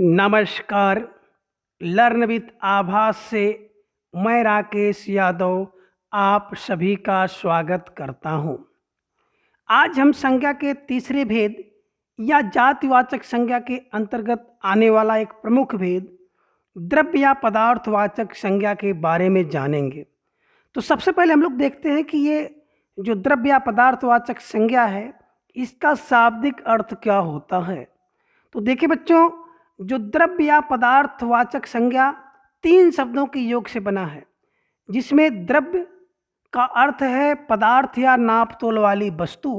नमस्कार। Learn with आभास से मैं राकेश यादव आप सभी का स्वागत करता हूं। आज हम संज्ञा के तीसरे भेद या जातिवाचक संज्ञा के अंतर्गत आने वाला एक प्रमुख भेद द्रव्य या पदार्थवाचक संज्ञा के बारे में जानेंगे। तो सबसे पहले हम लोग देखते हैं कि ये जो द्रव्य या पदार्थवाचक संज्ञा है इसका शाब्दिक अर्थ क्या होता है। तो देखिए बच्चों, जो द्रव्य या पदार्थवाचक संज्ञा तीन शब्दों के योग से बना है, जिसमें द्रव्य का अर्थ है पदार्थ या नाप तोल वाली वस्तु,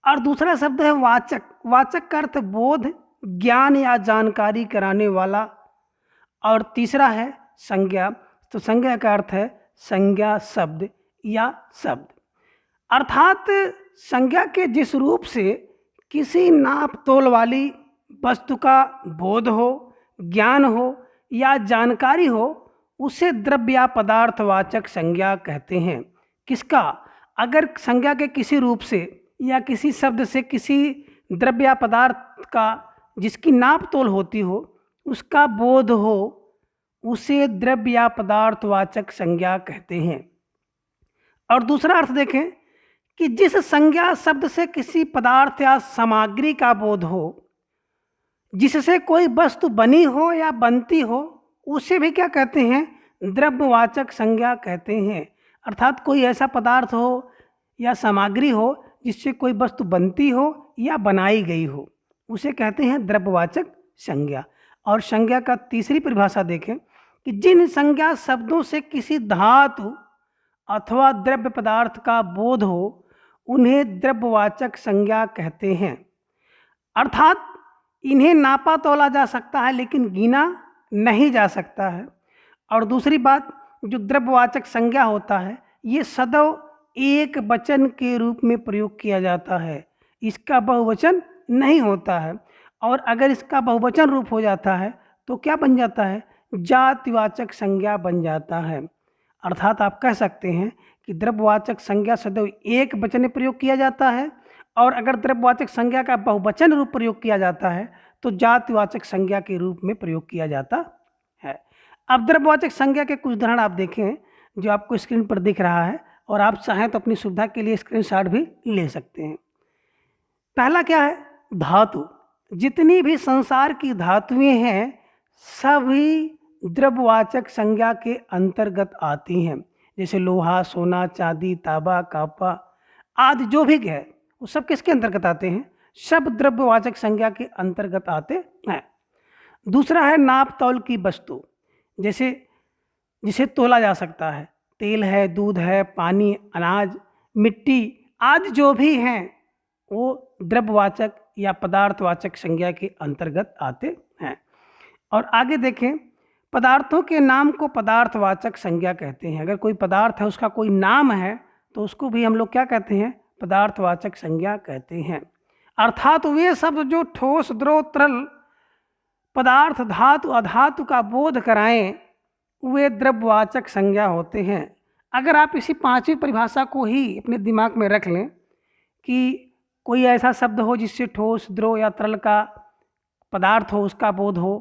और दूसरा शब्द है वाचक। वाचक का अर्थ बोध, ज्ञान या जानकारी कराने वाला, और तीसरा है संज्ञा। तो संज्ञा का अर्थ है संज्ञा शब्द या शब्द। अर्थात संज्ञा के जिस रूप से किसी नाप तोल वाली वस्तु का बोध हो, ज्ञान हो या जानकारी हो, उसे द्रव्य या पदार्थवाचक संज्ञा कहते हैं। किसका? अगर संज्ञा के किसी रूप से या किसी शब्द से किसी द्रव्य या पदार्थ का जिसकी नाप तोल होती हो उसका बोध हो, उसे द्रव्य या पदार्थवाचक संज्ञा कहते हैं। और दूसरा अर्थ देखें कि जिस संज्ञा शब्द से किसी पदार्थ या सामग्री का बोध हो, जिससे कोई वस्तु बनी हो या बनती हो, उसे भी क्या कहते हैं? द्रव्यवाचक संज्ञा कहते हैं। अर्थात कोई ऐसा पदार्थ हो या सामग्री हो जिससे कोई वस्तु बनती हो या बनाई गई हो, उसे कहते हैं द्रव्यवाचक संज्ञा। और संज्ञा का तीसरी परिभाषा देखें कि जिन संज्ञा शब्दों से किसी धातु अथवा द्रव्य पदार्थ का बोध हो, उन्हें द्रव्यवाचक संज्ञा कहते हैं। अर्थात इन्हें नापा तोला जा सकता है लेकिन गिना नहीं जा सकता है। और दूसरी बात, जो द्रव्यवाचक संज्ञा होता है ये सदैव एक वचन के रूप में प्रयोग किया जाता है, इसका बहुवचन नहीं होता है। और अगर इसका बहुवचन रूप हो जाता है तो क्या बन जाता है? जातिवाचक संज्ञा बन जाता है। अर्थात आप कह सकते हैं कि द्रव्यवाचक संज्ञा सदैव एक वचन में प्रयोग किया जाता है, और अगर द्रव्यवाचक संज्ञा का बहुवचन रूप प्रयोग किया जाता है तो जातिवाचक संज्ञा के रूप में प्रयोग किया जाता है। अब द्रव्यवाचक संज्ञा के कुछ उदाहरण आप देखें जो आपको स्क्रीन पर दिख रहा है, और आप चाहें तो अपनी सुविधा के लिए स्क्रीनशॉट भी ले सकते हैं। पहला क्या है? धातु। जितनी भी संसार की धातुएं हैं सभी द्रव्यवाचक संज्ञा के अंतर्गत आती हैं। जैसे लोहा, सोना, चांदी, तांबा, कांपा आदि जो भी है वो सब किसके अंतर्गत आते हैं? सब द्रव्यवाचक संज्ञा के अंतर्गत आते हैं। दूसरा है नाप तौल की वस्तु, जैसे जिसे तोला जा सकता है। तेल है, दूध है, पानी, अनाज, मिट्टी आदि जो भी हैं वो द्रव्यवाचक या पदार्थवाचक संज्ञा के अंतर्गत आते हैं। और आगे देखें, पदार्थों के नाम को पदार्थवाचक संज्ञा कहते हैं। अगर कोई पदार्थ है उसका कोई नाम है तो उसको भी हम लोग क्या कहते हैं? पदार्थवाचक संज्ञा कहते हैं। अर्थात वे शब्द जो ठोस, द्रव, तरल पदार्थ, धातु, अधातु का बोध कराएं वे द्रव्यवाचक संज्ञा होते हैं। अगर आप इसी पांचवी परिभाषा को ही अपने दिमाग में रख लें कि कोई ऐसा शब्द हो जिससे ठोस, द्रव या तरल का पदार्थ हो उसका बोध हो,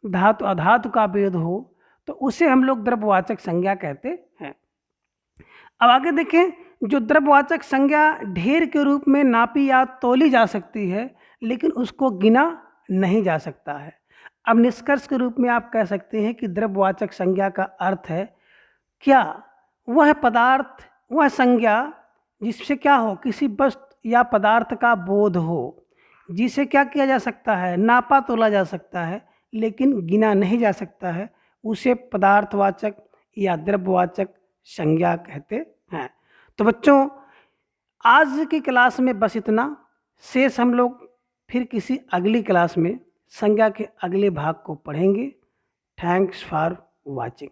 धातु अधातु का बोध हो, तो उसे हम लोग द्रव्यवाचक संज्ञा कहते हैं। अब आगे देखें, जो द्रव्यवाचक संज्ञा ढेर के रूप में नापी या तोली जा सकती है लेकिन उसको गिना नहीं जा सकता है। अब निष्कर्ष के रूप में आप कह सकते हैं कि द्रव्यवाचक संज्ञा का अर्थ है क्या? वह पदार्थ, वह संज्ञा जिससे क्या हो? किसी वस्तु या पदार्थ का बोध हो, जिसे क्या किया जा सकता है? नापा तोला जा सकता है लेकिन गिना नहीं जा सकता है, उसे पदार्थवाचक या द्रव्यवाचक संज्ञा कहते हैं। तो बच्चों, आज की क्लास में बस इतना। शेष हम लोग फिर किसी अगली क्लास में संज्ञा के अगले भाग को पढ़ेंगे। Thanks for watching.